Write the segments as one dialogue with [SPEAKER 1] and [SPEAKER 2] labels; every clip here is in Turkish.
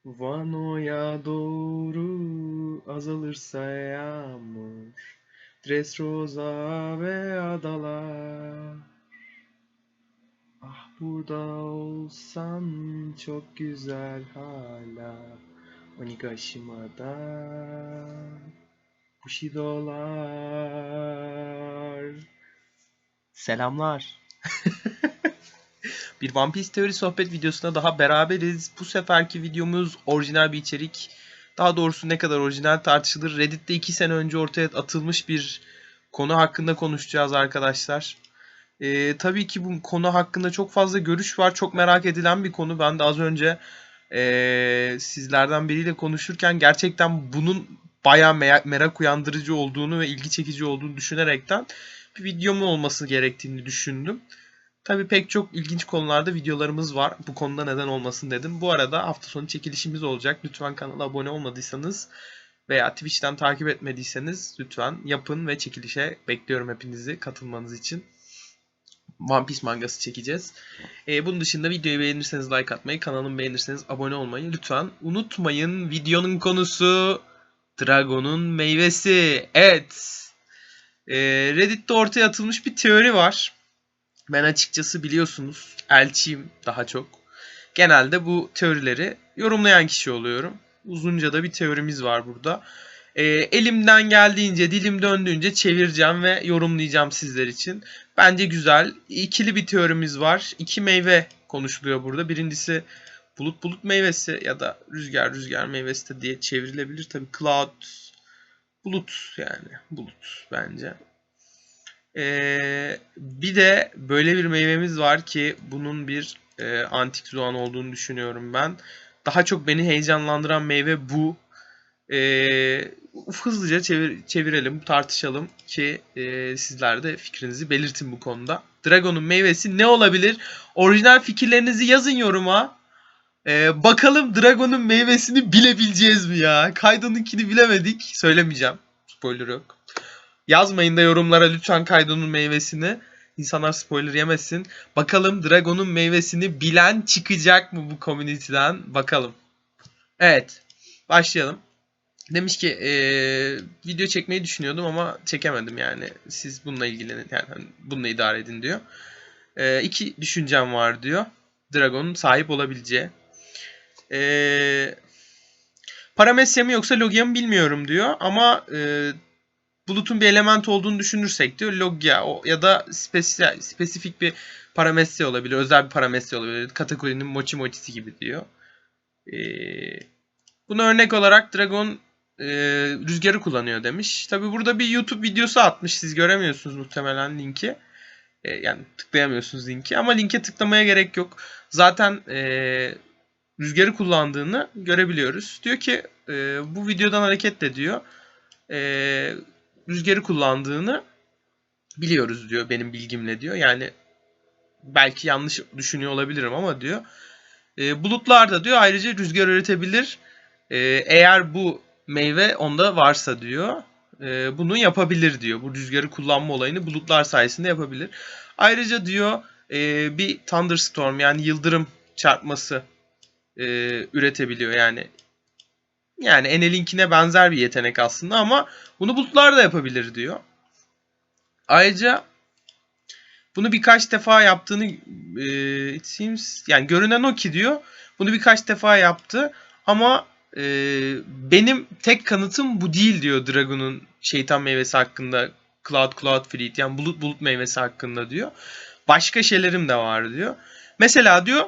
[SPEAKER 1] Vano'ya doğru azalırsa yağmur, Dressrosa ve adalar. Ah burada olsan çok güzel hala, Onigashima'da Bushido'lar. Selamlar. Bir One Piece teori sohbet videosuna daha beraberiz. Bu seferki videomuz orijinal bir içerik. Daha doğrusu ne kadar orijinal tartışılır. Reddit'te 2 sene önce ortaya atılmış bir konu hakkında konuşacağız arkadaşlar. Tabii ki bu konu hakkında çok fazla görüş var. Çok merak edilen bir konu. Ben de az önce sizlerden biriyle konuşurken gerçekten bunun bayağı merak uyandırıcı olduğunu ve ilgi çekici olduğunu düşünerekten bir videomun olması gerektiğini düşündüm. Tabii pek çok ilginç konularda videolarımız var. Bu konuda neden olmasın dedim. Bu arada hafta sonu çekilişimiz olacak. Lütfen kanala abone olmadıysanız veya Twitch'ten takip etmediyseniz lütfen yapın ve çekilişe bekliyorum hepinizi katılmanız için. One Piece mangası çekeceğiz. Bunun dışında videoyu beğenirseniz like atmayı, kanalımı beğenirseniz abone olmayı lütfen unutmayın. Videonun konusu Dragon'un meyvesi. Evet. Reddit'te ortaya atılmış bir teori var. Ben açıkçası biliyorsunuz elçiyim daha çok. Genelde bu teorileri yorumlayan kişi oluyorum. Uzunca da bir teorimiz var burada. Elimden geldiğince, dilim döndüğünce çevireceğim ve yorumlayacağım sizler için. Bence güzel. İkili bir teorimiz var. İki meyve konuşuluyor burada. Birincisi bulut meyvesi ya da rüzgar meyvesi de diye çevrilebilir. Tabii cloud bulut yani bulut bence. Bir de böyle bir meyvemiz var ki bunun bir antik soğan olduğunu düşünüyorum ben. Daha çok beni heyecanlandıran meyve bu. Hızlıca çevirelim, tartışalım ki sizler de fikrinizi belirtin bu konuda. Dragon'un meyvesi ne olabilir? Orijinal fikirlerinizi yazın yoruma. Bakalım Dragon'un meyvesini bilebileceğiz mi ya? Kaido'nunkini bilemedik. Söylemeyeceğim. Spoiler yok. Yazmayın da yorumlara lütfen Kaido'nun meyvesini. İnsanlar spoiler yemesin. Bakalım Dragon'un meyvesini bilen çıkacak mı bu community'den? Bakalım. Evet. Başlayalım. Demiş ki video çekmeyi düşünüyordum ama çekemedim yani. Siz bununla ilgilenin yani bununla idare edin diyor. İki düşüncem var diyor. Dragon'un sahip olabileceği. Paramesya mı yoksa Logia mı bilmiyorum diyor ama bulutun bir element olduğunu düşünürsek diyor Logia ya da spesifik bir paramesya olabilir. Özel bir paramesya olabilir. Katakuri'nin Mochi Mochi'si gibi diyor. Bunu örnek olarak Dragon rüzgarı kullanıyor demiş. Tabi burada bir YouTube videosu atmış. Siz göremiyorsunuz muhtemelen linki. Yani tıklayamıyorsunuz linki. Ama linke tıklamaya gerek yok. Zaten rüzgarı kullandığını görebiliyoruz. Diyor ki bu videodan hareketle diyor. Rüzgarı kullandığını biliyoruz diyor benim bilgimle diyor. Yani belki yanlış düşünüyor olabilirim ama diyor. Bulutlar da diyor ayrıca rüzgar üretebilir. Eğer bu meyve onda varsa diyor bunu yapabilir diyor. Bu rüzgarı kullanma olayını bulutlar sayesinde yapabilir. Ayrıca diyor bir thunderstorm yani yıldırım çarpması üretebiliyor yani Enel'inkine benzer bir yetenek aslında ama bunu bulutlar da yapabilir diyor. Ayrıca bunu birkaç defa yaptığını it seems yani görünen o ki diyor bunu birkaç defa yaptı ama benim tek kanıtım bu değil diyor Dragon'un şeytan meyvesi hakkında Cloud Fruit yani bulut meyvesi hakkında diyor. Başka şeylerim de var diyor. Mesela diyor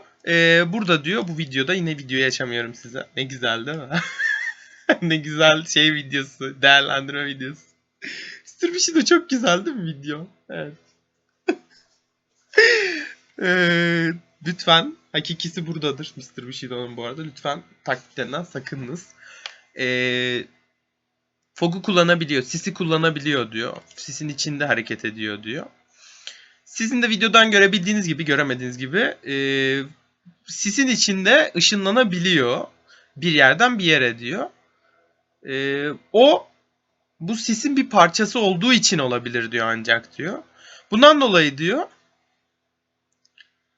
[SPEAKER 1] burada diyor bu videoda yine videoyu açamıyorum size. Ne güzel değil mi? Ne güzel şey videosu. Değerlendirme videosu. Mr. Bish'i de çok güzel değil mi video? Evet. Lütfen hakikisi buradadır Mr. Bushido'nun bu arada. Lütfen taklitlerinden sakınınız. Fog'u kullanabiliyor. Sisi kullanabiliyor diyor. Sisin içinde hareket ediyor diyor. Sizin de videodan görebildiğiniz gibi göremediğiniz gibi sisin içinde ışınlanabiliyor. Bir yerden bir yere diyor. O bu sisin bir parçası olduğu için olabilir diyor ancak diyor. Bundan dolayı diyor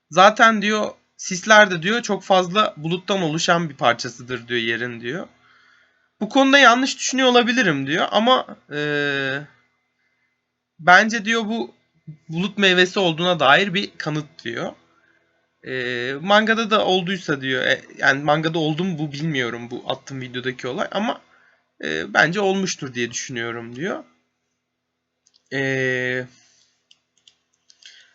[SPEAKER 1] zaten diyor sisler de diyor çok fazla buluttan oluşan bir parçasıdır diyor yerin diyor. Bu konuda yanlış düşünüyor olabilirim diyor ama bence diyor bu bulut meyvesi olduğuna dair bir kanıt diyor. Mangada da olduysa diyor, yani mangada oldu mu bu bilmiyorum bu attığım videodaki olay ama bence olmuştur diye düşünüyorum diyor.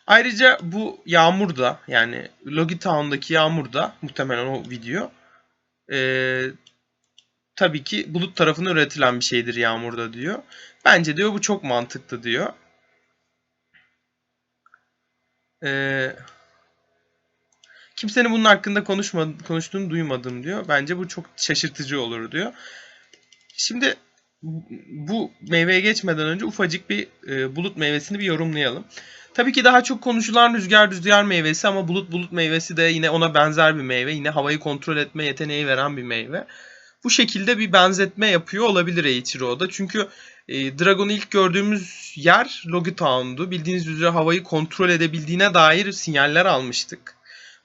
[SPEAKER 1] Ayrıca bu yağmur da, yani Logi Town'daki yağmur da muhtemelen o video tabii ki bulut tarafından üretilen bir şeydir yağmurda diyor. Bence diyor bu çok mantıklı diyor. Kimsenin bunun hakkında konuştuğunu duymadım diyor. Bence bu çok şaşırtıcı olur diyor. Şimdi bu meyveye geçmeden önce ufacık bir bulut meyvesini bir yorumlayalım. Tabii ki daha çok konuşulan rüzgar meyvesi ama bulut meyvesi de yine ona benzer bir meyve. Yine havayı kontrol etme yeteneği veren bir meyve. Bu şekilde bir benzetme yapıyor olabilir Eiichiro'da. Çünkü Dragon'u ilk gördüğümüz yer Logi Town'du. Bildiğiniz üzere havayı kontrol edebildiğine dair sinyaller almıştık.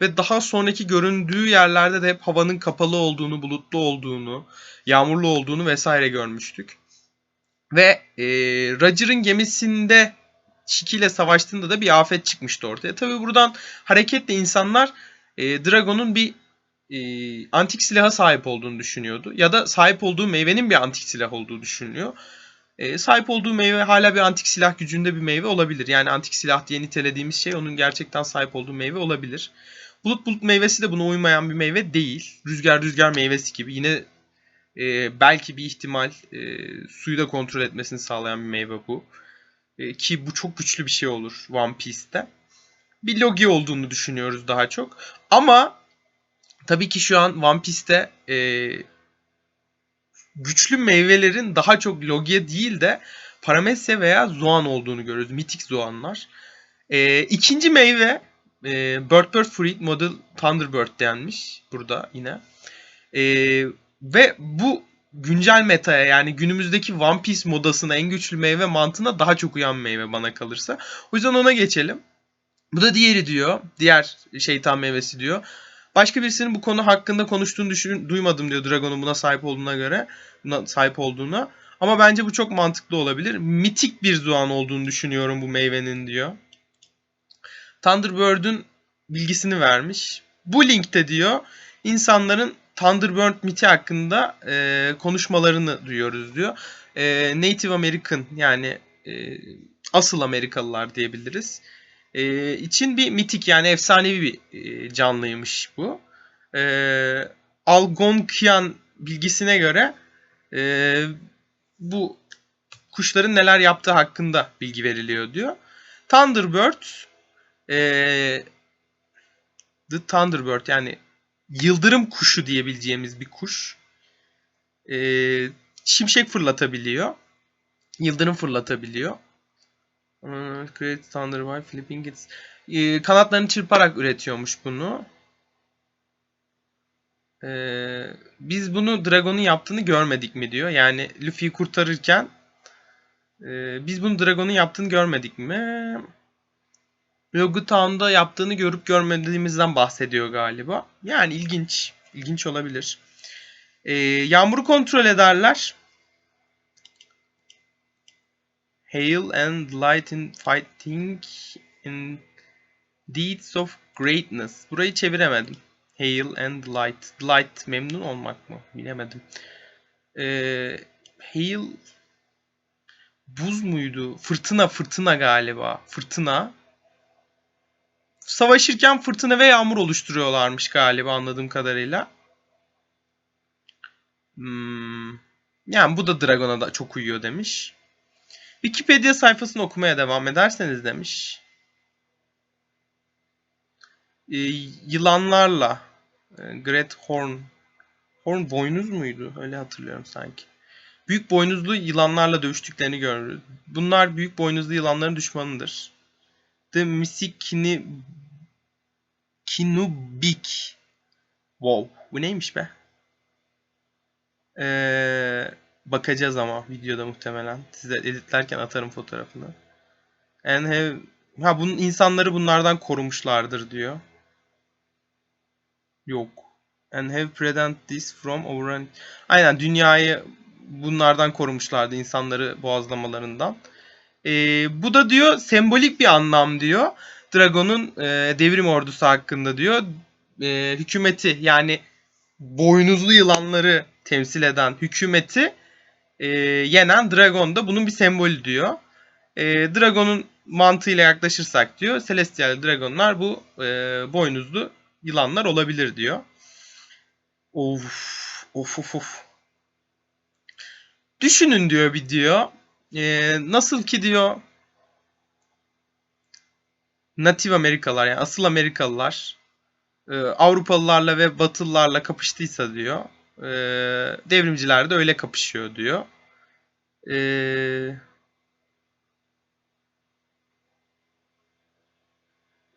[SPEAKER 1] Ve daha sonraki göründüğü yerlerde de hep havanın kapalı olduğunu, bulutlu olduğunu, yağmurlu olduğunu vesaire görmüştük. Ve Roger'ın gemisinde Shiki ile savaştığında da bir afet çıkmıştı ortaya. Tabi buradan hareketle insanlar Dragon'un bir antik silaha sahip olduğunu düşünüyordu. Ya da sahip olduğu meyvenin bir antik silah olduğu düşünülüyor. Sahip olduğu meyve hala bir antik silah gücünde bir meyve olabilir. Yani antik silah diye nitelediğimiz şey onun gerçekten sahip olduğu meyve olabilir. Bulut meyvesi de buna uymayan bir meyve değil. Rüzgar meyvesi gibi. Yine belki bir ihtimal suyu da kontrol etmesini sağlayan bir meyve bu. Ki bu çok güçlü bir şey olur One Piece'te. Bir Logi olduğunu düşünüyoruz daha çok. Ama tabii ki şu an One Piece'te güçlü meyvelerin daha çok Logi'ye değil de Paramecia veya Zoan olduğunu görüyoruz. Mitik Zoanlar. İkinci meyve Bird Fruit Model Thunderbird denmiş burada yine. Ve bu güncel metaya, yani günümüzdeki One Piece modasına, en güçlü meyve mantığına daha çok uyan meyve bana kalırsa. O yüzden ona geçelim. Bu da diğeri diyor. Diğer şeytan meyvesi diyor. Başka birisinin bu konu hakkında konuştuğunu duymadım diyor Dragon'un buna sahip olduğuna göre. Buna sahip olduğuna. Ama bence bu çok mantıklı olabilir. Mitik bir Zoan olduğunu düşünüyorum bu meyvenin diyor. Thunderbird'ün bilgisini vermiş. Bu linkte diyor insanların Thunderbird miti hakkında konuşmalarını duyuyoruz diyor. Native American, yani asıl Amerikalılar diyebiliriz. İçin bir mitik, yani efsanevi bir canlıymış bu. Algonquian bilgisine göre bu kuşların neler yaptığı hakkında bilgi veriliyor diyor. Thunderbird The Thunderbird, yani yıldırım kuşu diyebileceğimiz bir kuş. Şimşek fırlatabiliyor. Yıldırım fırlatabiliyor. Create Thunder by flipping its. Kanatlarını çırparak üretiyormuş bunu. Biz bunu Dragon'un yaptığını görmedik mi diyor. Yani Luffy'yi kurtarırken biz bunu Dragon'un yaptığını görmedik mi? Logi Town'da yaptığını görüp görmediğimizden bahsediyor galiba. Yani ilginç. İlginç olabilir. Yağmuru kontrol ederler. Hail and light in fighting in deeds of greatness. Burayı çeviremedim. Hail and light. Light memnun olmak mı? Bilemedim. Hail buz muydu? Fırtına galiba. Fırtına. Savaşırken fırtına ve yağmur oluşturuyorlarmış galiba anladığım kadarıyla. Yani bu da Dragon'a da çok uyuyor demiş. Wikipedia sayfasını okumaya devam ederseniz demiş. Yılanlarla Great Horn. Horn boynuz muydu? Öyle hatırlıyorum sanki. Büyük boynuzlu yılanlarla dövüştüklerini görürüz. Bunlar büyük boynuzlu yılanların düşmanıdır. The Misikini Kinubik. Wow. Bu neymiş be? Bakacağız ama videoda muhtemelen. Size editlerken atarım fotoğrafını. And have... Ha, bunun insanları bunlardan korumuşlardır diyor. Yok. And have prevent this from overrun. Aynen, dünyayı bunlardan korumuşlardı, insanları boğazlamalarından. Bu da diyor sembolik bir anlam diyor. Dragon'un devrim ordusu hakkında diyor. Hükümeti, yani boynuzlu yılanları temsil eden hükümeti yenen Dragon da bunun bir sembolü diyor. Dragon'un mantığıyla yaklaşırsak diyor, Celestial Dragon'lar bu boynuzlu yılanlar olabilir diyor. Of of of of. Düşünün diyor bir diyor. Nasıl ki diyor Native Amerikalılar, yani asıl Amerikalılar Avrupalılarla ve Batılılarla kapıştıysa diyor. E, Devrimciler de öyle kapışıyor diyor. E,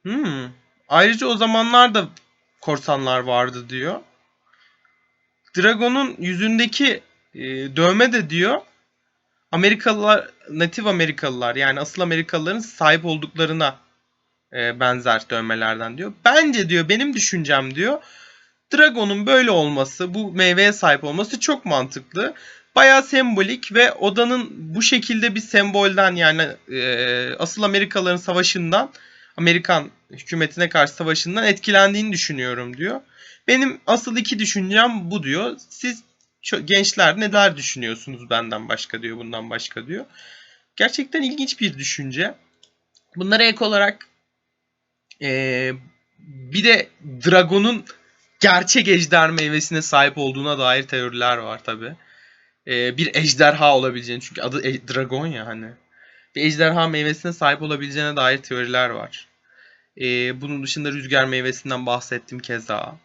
[SPEAKER 1] hmm. Ayrıca o zamanlar da korsanlar vardı diyor. Dragon'un yüzündeki dövme de diyor Amerikalılar, Native Amerikalılar, yani asıl Amerikalıların sahip olduklarına benzer dövmelerden diyor. Bence diyor, benim düşüncem diyor, Dragon'un böyle olması, bu meyveye sahip olması çok mantıklı. Bayağı sembolik ve odanın bu şekilde bir sembolden, yani asıl Amerikalıların savaşından, Amerikan hükümetine karşı savaşından etkilendiğini düşünüyorum diyor. Benim asıl iki düşüncem bu diyor. Siz gençler neler düşünüyorsunuz benden başka diyor, bundan başka diyor. Gerçekten ilginç bir düşünce. Bunlara ek olarak bir de Dragon'un gerçek ejder meyvesine sahip olduğuna dair teoriler var tabi. Bir ejderha olabileceğini, çünkü adı Dragon ya hani. Bir ejderha meyvesine sahip olabileceğine dair teoriler var. Bunun dışında rüzgar meyvesinden bahsettim keza.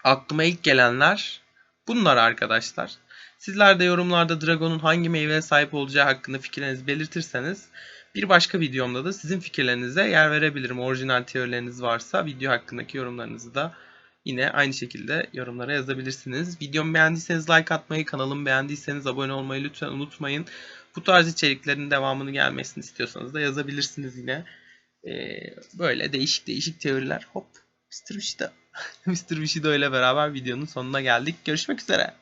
[SPEAKER 1] Aklıma ilk gelenler bunlar arkadaşlar. Sizler de yorumlarda Dragon'un hangi meyveye sahip olacağı hakkında fikirlerinizi belirtirseniz bir başka videomda da sizin fikirlerinize yer verebilirim. Orijinal teorileriniz varsa video hakkındaki yorumlarınızı da yine aynı şekilde yorumlara yazabilirsiniz. Videomu beğendiyseniz like atmayı, kanalımı beğendiyseniz abone olmayı lütfen unutmayın. Bu tarz içeriklerin devamını gelmesini istiyorsanız da yazabilirsiniz yine. Böyle değişik değişik teoriler. Hop, Mr. Vişida. Mr. Vişida ile beraber videonun sonuna geldik. Görüşmek üzere.